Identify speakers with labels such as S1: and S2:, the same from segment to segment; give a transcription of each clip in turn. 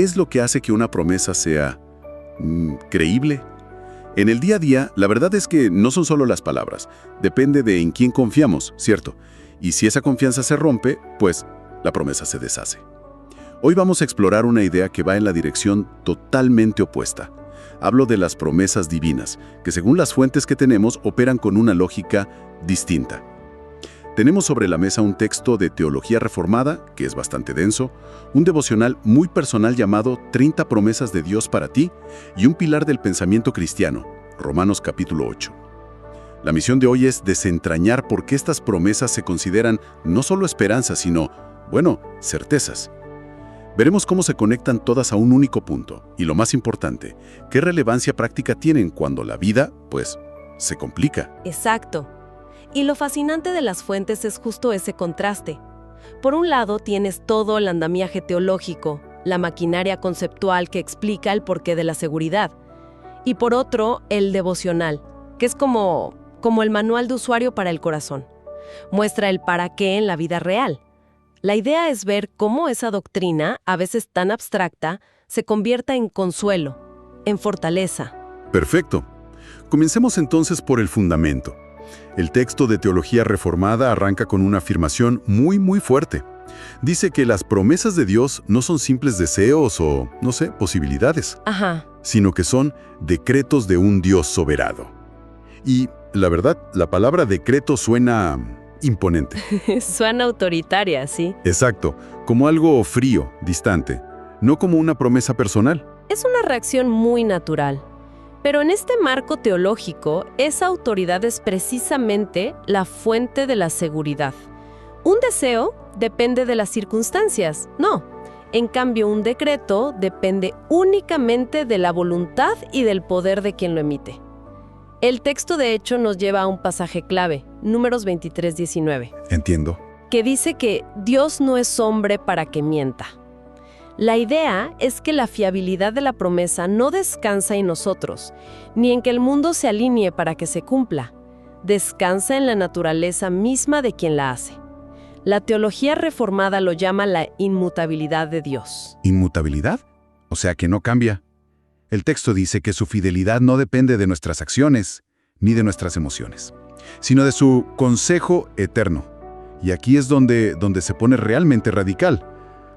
S1: ¿Qué es lo que hace que una promesa sea creíble? En el día a día, la verdad es que no son solo las palabras. Depende de en quién confiamos, ¿cierto? Y si esa confianza se rompe, pues la promesa se deshace. Hoy vamos a explorar una idea que va en la dirección totalmente opuesta. Hablo de las promesas divinas, que según las fuentes que tenemos operan con una lógica distinta. Tenemos sobre la mesa un texto de teología reformada, que es bastante denso, un devocional muy personal llamado 30 promesas de Dios para ti y un pilar del pensamiento cristiano, Romanos capítulo 8. La misión de hoy es desentrañar por qué estas promesas se consideran no solo esperanzas, sino, certezas. Veremos cómo se conectan todas a un único punto y, lo más importante, qué relevancia práctica tienen cuando la vida, se complica.
S2: Exacto. Y lo fascinante de las fuentes es justo ese contraste. Por un lado tienes todo el andamiaje teológico, la maquinaria conceptual que explica el porqué de la seguridad. Y por otro, el devocional, que es como el manual de usuario para el corazón. Muestra el para qué en la vida real. La idea es ver cómo esa doctrina, a veces tan abstracta, se convierta en consuelo, en fortaleza.
S1: Perfecto. Comencemos entonces por el fundamento. El texto de teología reformada arranca con una afirmación muy fuerte. Dice que las promesas de Dios no son simples deseos o, posibilidades, sino que son decretos de un Dios soberano. Y, la verdad, la palabra decreto suena imponente.
S2: Suena autoritaria, ¿sí?
S1: Exacto, como algo frío, distante, no como una promesa personal.
S2: Es una reacción muy natural. Pero en este marco teológico, esa autoridad es precisamente la fuente de la seguridad. Un deseo depende de las circunstancias, no. En cambio, un decreto depende únicamente de la voluntad y del poder de quien lo emite. El texto, de hecho, nos lleva a un pasaje clave, Números 23:19.
S1: Entiendo.
S2: Que dice que Dios no es hombre para que mienta. La idea es que la fiabilidad de la promesa no descansa en nosotros, ni en que el mundo se alinee para que se cumpla. Descansa en la naturaleza misma de quien la hace. La teología reformada lo llama la inmutabilidad de Dios.
S1: ¿Inmutabilidad? O sea que no cambia. El texto dice que su fidelidad no depende de nuestras acciones, ni de nuestras emociones, sino de su consejo eterno. Y aquí es donde se pone realmente radical.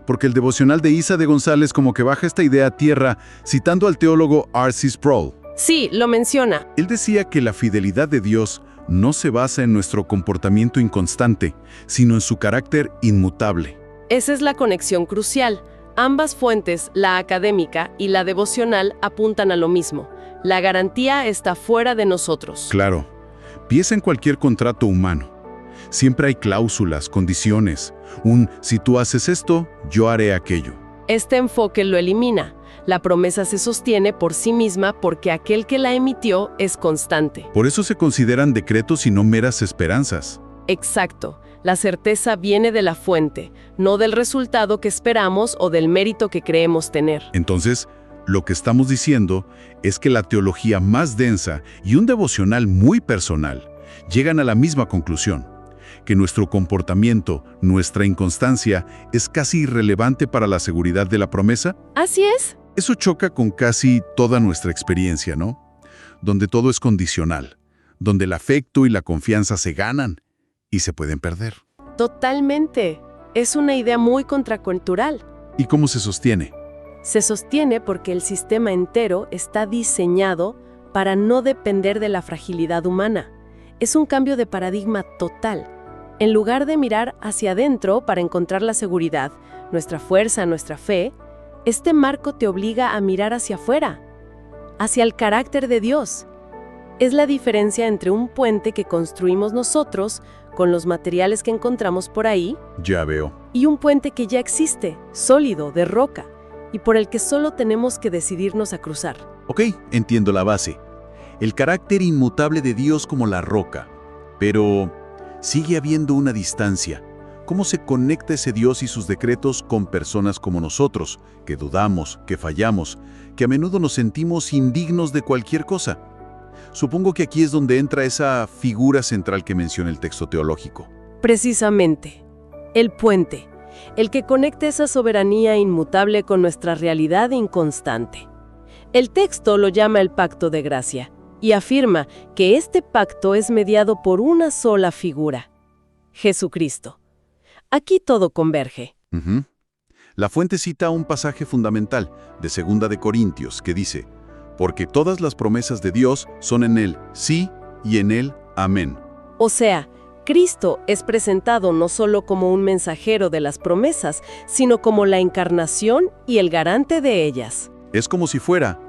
S1: Porque el devocional de Isa de González como que baja esta idea a tierra, citando al teólogo R.C. Sproul.
S2: Sí, lo menciona.
S1: Él decía que la fidelidad de Dios no se basa en nuestro comportamiento inconstante, sino en su carácter inmutable.
S2: Esa es la conexión crucial. Ambas fuentes, la académica y la devocional, apuntan a lo mismo. La garantía está fuera de nosotros.
S1: Claro. Piensa en cualquier contrato humano. Siempre hay cláusulas, condiciones. Si tú haces esto, yo haré aquello.
S2: Este enfoque lo elimina. La promesa se sostiene por sí misma porque aquel que la emitió es constante.
S1: Por eso se consideran decretos y no meras esperanzas.
S2: Exacto. La certeza viene de la fuente, no del resultado que esperamos o del mérito que creemos tener.
S1: Entonces, lo que estamos diciendo es que la teología más densa y un devocional muy personal llegan a la misma conclusión. Que nuestro comportamiento, nuestra inconstancia, es casi irrelevante para la seguridad de la promesa.
S2: Así es.
S1: Eso choca con casi toda nuestra experiencia, ¿no? Donde todo es condicional, donde el afecto y la confianza se ganan y se pueden perder.
S2: Totalmente. Es una idea muy contracultural.
S1: ¿Y cómo se sostiene?
S2: Se sostiene porque el sistema entero está diseñado para no depender de la fragilidad humana. Es un cambio de paradigma total. En lugar de mirar hacia adentro para encontrar la seguridad, nuestra fuerza, nuestra fe, este marco te obliga a mirar hacia afuera, hacia el carácter de Dios. Es la diferencia entre un puente que construimos nosotros con los materiales que encontramos por ahí.
S1: Ya veo.
S2: Y un puente que ya existe, sólido, de roca, y por el que solo tenemos que decidirnos a cruzar.
S1: Ok, entiendo la base. El carácter inmutable de Dios como la roca. Pero sigue habiendo una distancia. ¿Cómo se conecta ese Dios y sus decretos con personas como nosotros, que dudamos, que fallamos, que a menudo nos sentimos indignos de cualquier cosa? Supongo que aquí es donde entra esa figura central que menciona el texto teológico.
S2: Precisamente, el puente. el que conecte esa soberanía inmutable con nuestra realidad inconstante. El texto lo llama el pacto de gracia y afirma que este pacto es mediado por una sola figura, Jesucristo. Aquí todo converge.
S1: Ujú. La fuente cita un pasaje fundamental de 2 de Corintios que dice: porque todas las promesas de Dios son en Él sí y en Él amén.
S2: O sea, Cristo es presentado no solo como un mensajero de las promesas, sino como la encarnación y el garante de ellas.
S1: Es como si fuera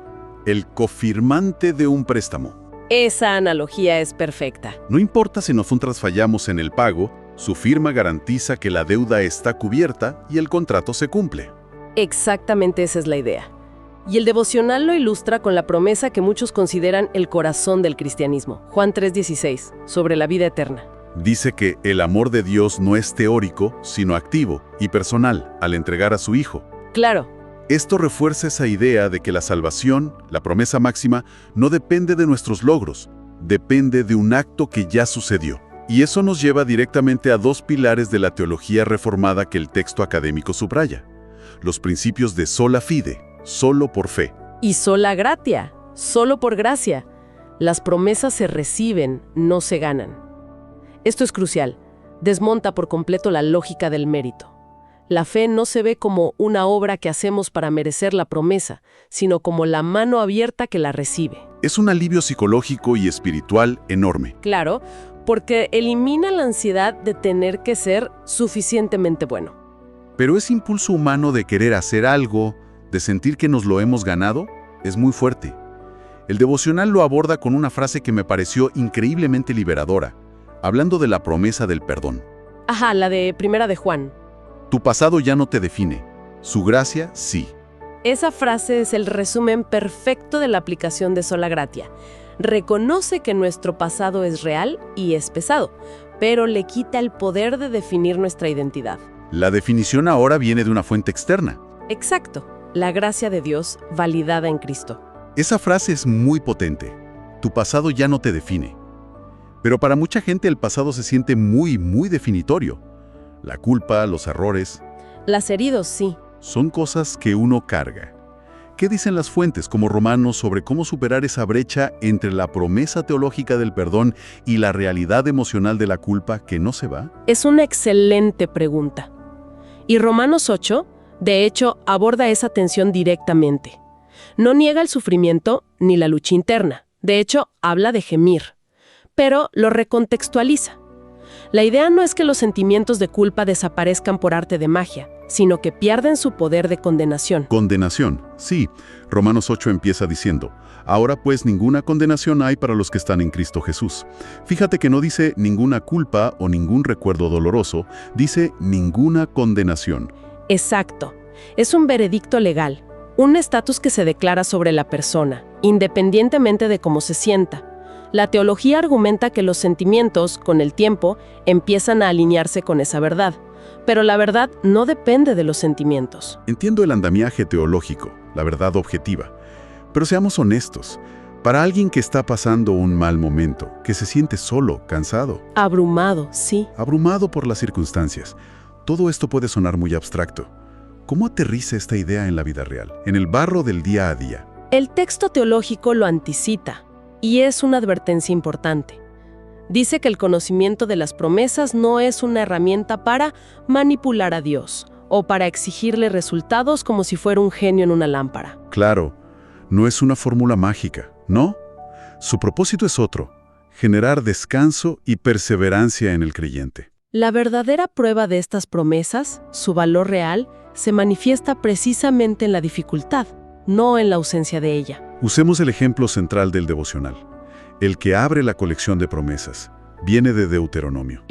S1: el cofirmante de un préstamo.
S2: Esa analogía es perfecta.
S1: No importa si nosotras fallamos en el pago, su firma garantiza que la deuda está cubierta y el contrato se cumple.
S2: Exactamente esa es la idea. Y el devocional lo ilustra con la promesa que muchos consideran el corazón del cristianismo, Juan 3:16, sobre la vida eterna.
S1: Dice que el amor de Dios no es teórico, sino activo y personal al entregar a su Hijo.
S2: Claro,
S1: Esto refuerza esa idea de que la salvación, la promesa máxima, no depende de nuestros logros, depende de un acto que ya sucedió. Y eso nos lleva directamente a dos pilares de la teología reformada que el texto académico subraya: los principios de sola fide, solo por fe.
S2: y sola gratia, solo por gracia. Las promesas se reciben, no se ganan. Esto es crucial. Desmonta por completo la lógica del mérito. La fe no se ve como una obra que hacemos para merecer la promesa, sino como la mano abierta que la recibe.
S1: Es un alivio psicológico y espiritual enorme.
S2: Claro, porque elimina la ansiedad de tener que ser suficientemente bueno.
S1: Pero ese impulso humano de querer hacer algo, de sentir que nos lo hemos ganado, es muy fuerte. El devocional lo aborda con una frase que me pareció increíblemente liberadora, hablando de la promesa del perdón.
S2: Ajá, la de Primera de Juan.
S1: Tu pasado ya no te define, su gracia sí.
S2: Esa frase es el resumen perfecto de la aplicación de sola gratia. Reconoce que nuestro pasado es real y es pesado, pero le quita el poder de definir nuestra identidad.
S1: La definición ahora viene de una fuente externa.
S2: Exacto, la gracia de Dios validada en Cristo.
S1: Esa frase es muy potente. Tu pasado ya no te define. Pero para mucha gente el pasado se siente muy definitorio. La culpa, los errores,
S2: Las heridos, sí.
S1: son cosas que uno carga. ¿Qué dicen las fuentes como Romanos sobre cómo superar esa brecha entre la promesa teológica del perdón y la realidad emocional de la culpa que no se va?
S2: Es una excelente pregunta. Y Romanos 8, de hecho, aborda esa tensión directamente. No niega el sufrimiento ni la lucha interna. De hecho, habla de gemir. Pero lo recontextualiza. La idea no es que los sentimientos de culpa desaparezcan por arte de magia, sino que pierden su poder de condenación.
S1: Condenación, sí. Romanos 8 empieza diciendo: ahora pues ninguna condenación hay para los que están en Cristo Jesús. Fíjate que no dice ninguna culpa o ningún recuerdo doloroso, dice ninguna condenación.
S2: Exacto. Es un veredicto legal, un estatus que se declara sobre la persona, independientemente de cómo se sienta. La teología argumenta que los sentimientos, con el tiempo, empiezan a alinearse con esa verdad. Pero la verdad no depende de los sentimientos.
S1: Entiendo el andamiaje teológico, la verdad objetiva. Pero seamos honestos, para alguien que está pasando un mal momento, que se siente solo, cansado,
S2: Abrumado, sí.
S1: abrumado por las circunstancias, todo esto puede sonar muy abstracto. ¿Cómo aterriza esta idea en la vida real, en el barro del día a día?
S2: El texto teológico lo anticita, y es una advertencia importante. Dice que el conocimiento de las promesas no es una herramienta para manipular a Dios o para exigirle resultados como si fuera un genio en una lámpara.
S1: Claro, no es una fórmula mágica, ¿no? Su propósito es otro: generar descanso y perseverancia en el creyente.
S2: La verdadera prueba de estas promesas, su valor real, se manifiesta precisamente en la dificultad, no en la ausencia de ella.
S1: Usemos el ejemplo central del devocional. El que abre la colección de promesas viene de Deuteronomio.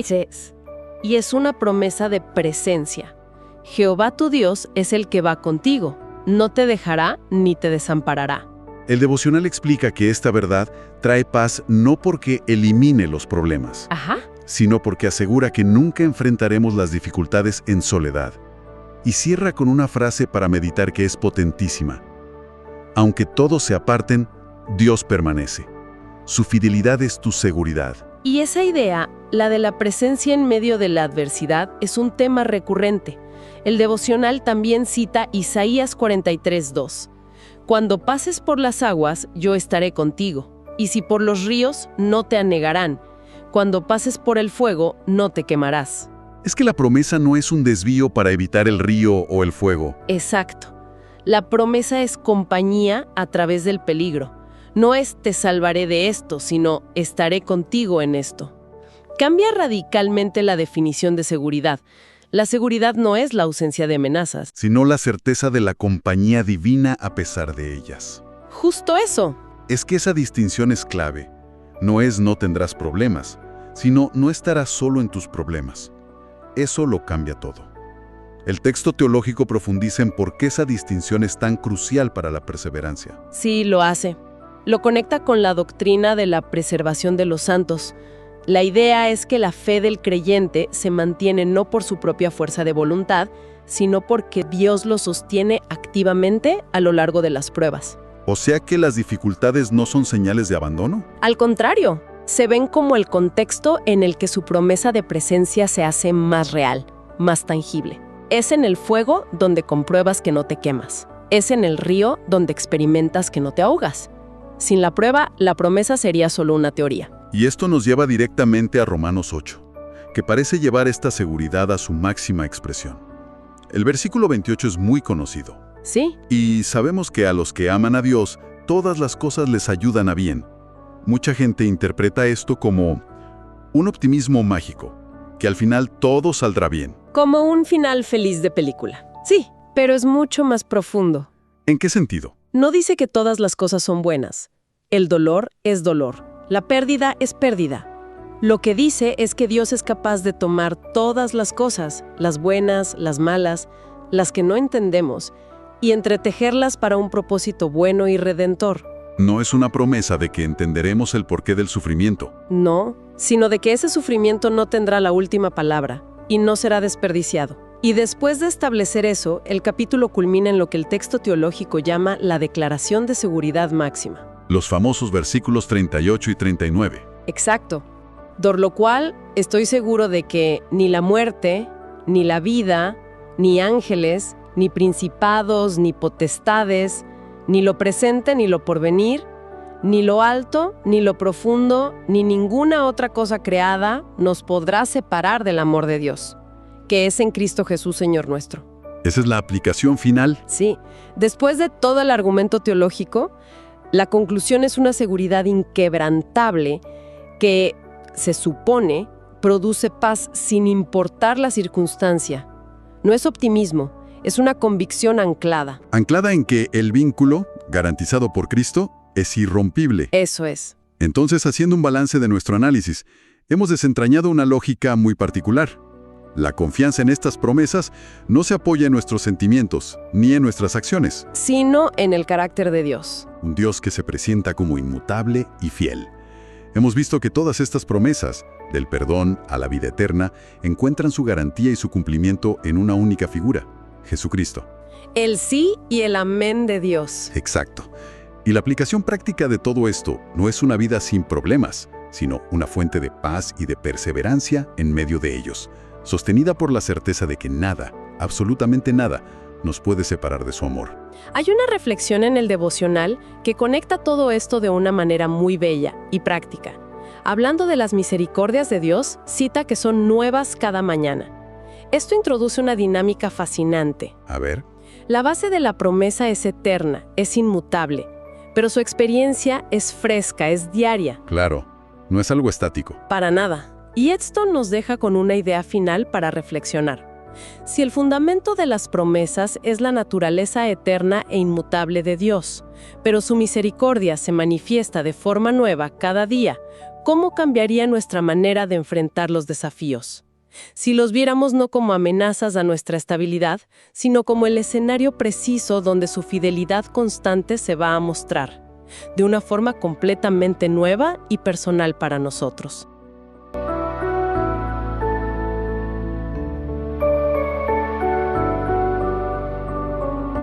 S2: Y es una promesa de presencia. Jehová tu Dios es el que va contigo, no te dejará ni te desamparará.
S1: El devocional explica que esta verdad trae paz no porque elimine los problemas,
S2: Ajá.
S1: sino porque asegura que nunca enfrentaremos las dificultades en soledad. Y cierra con una frase para meditar que es potentísima: aunque todos se aparten, Dios permanece. Su fidelidad es tu seguridad.
S2: Y esa idea, la de la presencia en medio de la adversidad, es un tema recurrente. El devocional también cita Isaías 43:2. Cuando pases por las aguas, yo estaré contigo, y si por los ríos, no te anegarán. Cuando pases por el fuego, no te quemarás.
S1: Es que la promesa no es un desvío para evitar el río o el fuego.
S2: Exacto. La promesa es compañía a través del peligro. No es te salvaré de esto, sino estaré contigo en esto. Cambia radicalmente la definición de seguridad. La seguridad no es la ausencia de amenazas.
S1: Sino la certeza de la compañía divina a pesar de ellas.
S2: Justo eso.
S1: Es que esa distinción es clave. No es no tendrás problemas, sino no estarás solo en tus problemas. Eso lo cambia todo. El texto teológico profundiza en por qué esa distinción es tan crucial para la perseverancia.
S2: Sí, lo hace. Lo conecta con la doctrina de la preservación de los santos. La idea es que la fe del creyente se mantiene no por su propia fuerza de voluntad, sino porque Dios lo sostiene activamente a lo largo de las pruebas.
S1: O sea que las dificultades no son señales de abandono.
S2: Al contrario, se ven como el contexto en el que su promesa de presencia se hace más real, más tangible. Es en el fuego donde compruebas que no te quemas. Es en el río donde experimentas que no te ahogas. Sin la prueba, la promesa sería solo una teoría.
S1: Y esto nos lleva directamente a Romanos 8, que parece llevar esta seguridad a su máxima expresión. El versículo 28 es muy conocido.
S2: Sí.
S1: Y sabemos que a los que aman a Dios, todas las cosas les ayudan a bien. Mucha gente interpreta esto como un optimismo mágico, que al final todo saldrá bien.
S2: Como un final feliz de película. Sí, pero es mucho más profundo.
S1: ¿En qué sentido?
S2: No dice que todas las cosas son buenas. El dolor es dolor. La pérdida es pérdida. Lo que dice es que Dios es capaz de tomar todas las cosas, las buenas, las malas, las que no entendemos, y entretejerlas para un propósito bueno y redentor.
S1: No es una promesa de que entenderemos el porqué del sufrimiento.
S2: No, sino de que ese sufrimiento no tendrá la última palabra y no será desperdiciado. Y después de establecer eso, el capítulo culmina en lo que el texto teológico llama la declaración de seguridad máxima.
S1: Los famosos versículos 38 y 39.
S2: Exacto. Por lo cual, estoy seguro de que ni la muerte, ni la vida, ni ángeles, ni principados, ni potestades, ni lo presente, ni lo porvenir, ni lo alto, ni lo profundo, ni ninguna otra cosa creada nos podrá separar del amor de Dios, que es en Cristo Jesús, Señor nuestro.
S1: ¿Esa es la aplicación final?
S2: Sí. Después de todo el argumento teológico, la conclusión es una seguridad inquebrantable que, se supone, produce paz sin importar la circunstancia. No es optimismo, es una convicción anclada.
S1: Anclada en que el vínculo, garantizado por Cristo, es irrompible.
S2: Eso es.
S1: Entonces, haciendo un balance de nuestro análisis, hemos desentrañado una lógica muy particular. La confianza en estas promesas no se apoya en nuestros sentimientos, ni en nuestras acciones,
S2: sino en el carácter de Dios.
S1: Un Dios que se presenta como inmutable y fiel. Hemos visto que todas estas promesas, del perdón a la vida eterna, encuentran su garantía y su cumplimiento en una única figura, Jesucristo.
S2: El sí y el amén de Dios.
S1: Exacto. Y la aplicación práctica de todo esto no es una vida sin problemas, sino una fuente de paz y de perseverancia en medio de ellos, sostenida por la certeza de que nada, absolutamente nada, nos puede separar de su amor.
S2: Hay una reflexión en el devocional que conecta todo esto de una manera muy bella y práctica. Hablando de las misericordias de Dios, cita que son nuevas cada mañana. Esto introduce una dinámica fascinante.
S1: A ver.
S2: La base de la promesa es eterna, es inmutable, pero su experiencia es fresca, es diaria.
S1: Claro, no es algo estático.
S2: Para nada. Y esto nos deja con una idea final para reflexionar. Si el fundamento de las promesas es la naturaleza eterna e inmutable de Dios, pero su misericordia se manifiesta de forma nueva cada día, ¿cómo cambiaría nuestra manera de enfrentar los desafíos? Si los viéramos no como amenazas a nuestra estabilidad, sino como el escenario preciso donde su fidelidad constante se va a mostrar, de una forma completamente nueva y personal para nosotros.